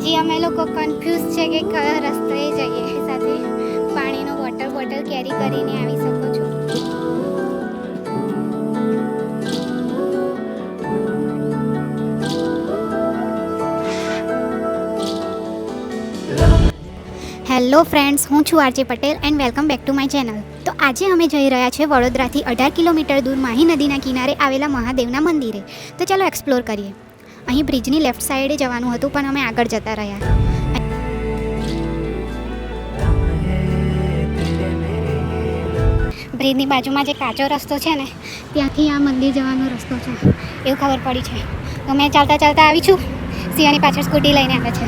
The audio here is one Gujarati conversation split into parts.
હજી અમે લોકો કન્ફ્યુઝ છે કે કયો રસ્તે જઈએ. સાથે પાણીનો વોટર બોટલ કેરી કરીને આવી શકો છો. હેલો ફ્રેન્ડ્સ, હું છું RJ Patel and welcome back to my channel. તો આજે અમે જઈ રહ્યા છીએ વડોદરાથી 18 કિલોમીટર દૂર માહી નદીના કિનારે આવેલા મહાદેવના મંદિરે. તો ચાલો એક્સપ્લોર કરીએ. અહીં બ્રિજની લેફ્ટ સાઈડે જવાનું હતું પણ અમે આગળ જતા રહ્યા. બ્રિજની બાજુમાં જે કાચો રસ્તો છે ને, ત્યાંથી આ મંદિર જવાનો રસ્તો છે એવું ખબર પડી છે. તો મેં ચાલતા ચાલતા આવી છું. સિંહની પાછળ સ્કૂટી લઈને આવે છે.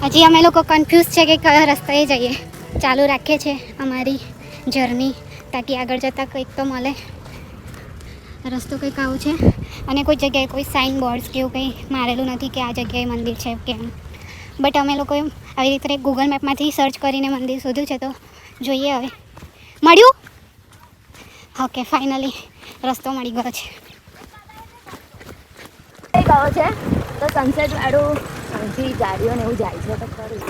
હજી અમે લોકો કન્ફ્યુઝ છે કે કયો રસ્તે જઈએ. ચાલુ રાખીએ છીએ અમારી જર્ની, તાકી આગળ જતાં કંઈક તો મળે. રસ્તો કંઈક આવો છે અને કોઈ જગ્યાએ કોઈ સાઇન બોર્ડ્સ કે એવું કંઈ મારેલું નથી કે આ જગ્યાએ મંદિર છે કેમ. બટ અમે લોકોએ આવી રીતે ગૂગલ મેપમાંથી સર્ચ કરીને મંદિર શોધ્યું છે. તો જોઈએ હવે. મળ્યું? ઓકે, ફાઇનલી રસ્તો મળી ગયો છે. ગયો છે તો સનસેટ વાળું અહીંથી ગાડીઓ ને એવું જાય છે તો ખરું.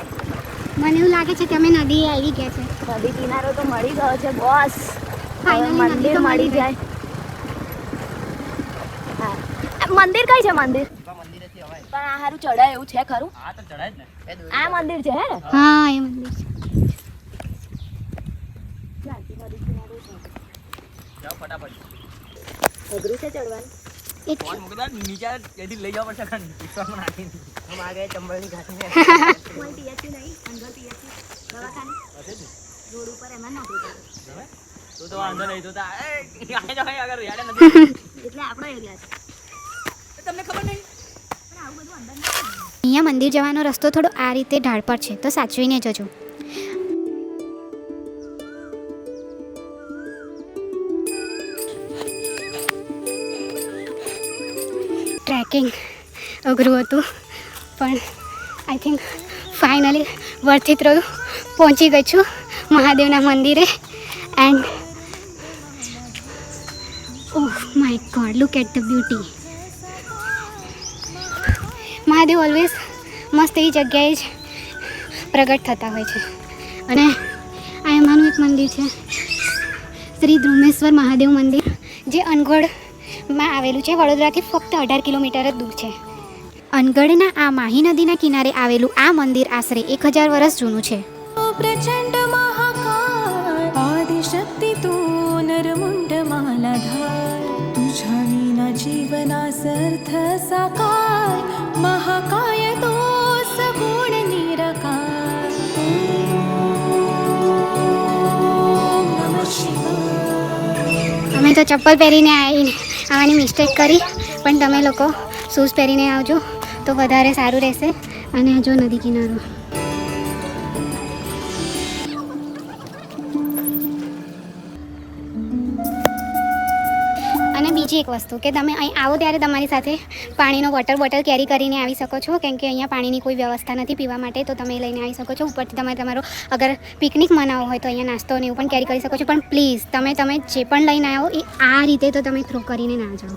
મને એવું લાગે છે કે અમે નદી આવી ગયા છે. નદી કિનારો તો મળી ગયો છે બોસ. ફાઇનલી મંદિર મળી જાય. હા, મંદિર કઈ છે? મંદિર પણ આ હારું ચડાય એવું છે ખરું? આ તો ચડાય જ ને. આ મંદિર છે હે ને? હા, એ મંદિર છે. જાઓ ફટાફટ. અઘરું છે ચડવાનું. ફોન મૂકી દો, નીચે એથી લઈ જવા પડશે ખાન રિક્ષામાં નાખીને. હમ આ ગયે ચંબલની ઘાટી में. કોઈ પીએચસી નહીં, અંદર પીએચસી દવાખાને રોડ ઉપર એમાં નોકરી કરે. તો વાંધો નહીં. તો આ જાઓ અગર યાર નથી એટલે આપણો એરિયા છે. તમને ખબર નહીં. પણ આવું બધું અંદર નથી. અહીંયા મંદિર જવાનો રસ્તો થોડો આ રીતે ઢાળ પર છે, તો સાચવીને જજો. ટ્રેકિંગ અઘરું હતું પણ I think finally worth it રહ્યું. પહોંચી ગઈ છું મહાદેવના મંદિરે and oh my God, look at the beauty. Mahadev always મસ્ત એવી જગ્યાએ જ પ્રગટ થતા હોય છે. અને આ એમાંનું એક મંદિર છે, શ્રી ધ્રુમેશ્વર મહાદેવ મંદિર, જે અનગઢમાં આવેલું છે. વડોદરાથી ફક્ત 18 કિલોમીટર જ દૂર છે. અનગઢના આ માહી નદીના કિનારે આવેલું આ મંદિર આશરે 1000 વર્ષ જૂનું છે. प्रचंड महाकाय आदिशक्ति तू नरमुंड मालाधार तुझ्या विना जीवनासर्थ साकार महाकाय तो सगुण निराकार ओम नमः शिवाय. અમે તો ચપ્પલ પહેરીને આવવાની મિસ્ટેક કરી, પણ તમે લોકો શૂઝ પહેરીને આવજો તો વધારે સારું રહેશે. અને જો નદી કિનારો, અને બીજી એક વસ્તુ કે તમે અહીં આવો ત્યારે તમારી સાથે પાણીનો વોટર બોટલ કેરી કરીને આવી શકો છો, કેમ કે અહીંયા પાણીની કોઈ વ્યવસ્થા નથી પીવા માટે, તો તમે લઈને આવી શકો છો. ઉપરથી તમે તમારો અગર પિકનિક મનાવો હોય તો અહીંયા નાસ્તો ને એવું પણ કેરી કરી શકો છો. પણ પ્લીઝ તમે જે પણ લઈને આવો એ આ રીતે તો તમે થ્રો કરીને ના જાઓ.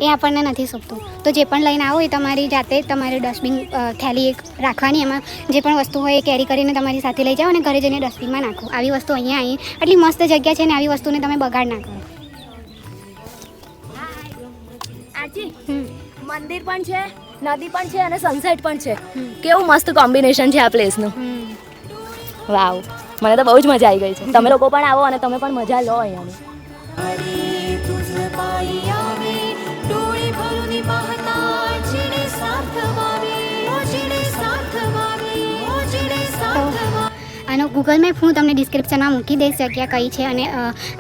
એ આપણને નથી શોભતું. તો જે પણ લઈને આવો એ તમારી જાતે તમારી ડસ્ટબિન થેલી એક રાખવાની, એમાં જે પણ વસ્તુ હોય એ કેરી કરીને તમારી સાથે લઈ જાઓ અને ઘરે જઈને ડસ્ટબિનમાં નાખો. આવી વસ્તુ અહીંયા અહીં આટલી મસ્ત જગ્યા છે ને આવી વસ્તુને તમે બગાડ ના કરો. આજી મંદિર પણ છે, નદી પણ છે અને સનસેટ પણ છે. કેવું મસ્ત કોમ્બિનેશન છે આ પ્લેસનું. વાવ, મને તો બહુ જ મજા આવી ગઈ છે. તમે લોકો પણ આવો અને તમે પણ મજા લો અહીંયાની. अरे तुझ पायी आवे डोळे भरून पाहता जिने सार्थ व्हावे ओ जिने सार्थ व्हावे ओ जिने सार्थ व्हावे. આનો ગૂગલ મેપ હું તમને ડિસ્ક્રિપ્શનમાં મૂકી દઈશ જગ્યા કઈ છે. અને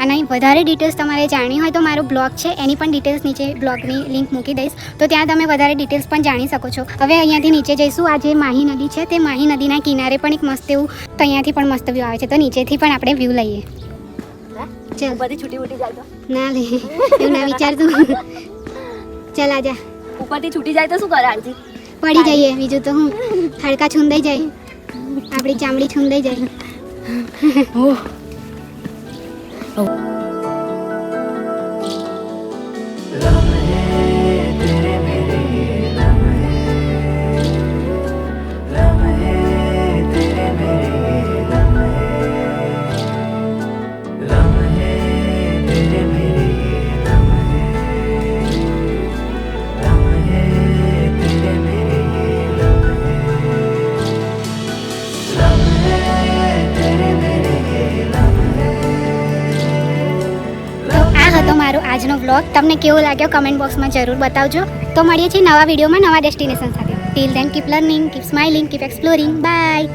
આના વધારે ડિટેલ્સ તમારે જાણવી હોય તો મારો બ્લોગ છે, એની પણ ડિટેલ્સ નીચે બ્લોગની લિંક મૂકી દઈશ, તો ત્યાં તમે વધારે ડિટેલ્સ પણ જાણી શકો છો. હવે અહીંયાથી નીચે જઈશું. આ જે માહી નદી છે તે માહી નદીના કિનારે પણ એક મસ્ત એવું, તો અહીંયાથી પણ મસ્ત વ્યૂ આવે છે. તો નીચેથી પણ આપણે વ્યૂ લઈએ. ચાલ બધી છૂટી ઉટી જાય તો ના લે, એવું ના વિચારતું. ચાલ આજા. ઉપરથી છૂટી જાય તો શું કરે આરજી? પડી જઈએ, બીજું તો હું હાડકા છુંદાઈ જાય. આપણી ચામડી છુંદાઈ જાય. ઓહ તો આ હતો મારો આજનો વ્લોગ. તમને કેવો લાગ્યો કમેન્ટ બોક્સમાં જરૂર બતાવજો. તો મળીએ છીએ નવા વિડીયોમાં નવા ડેસ્ટિનેશન સાથે. Till then keep learning, keep smiling, keep exploring. By.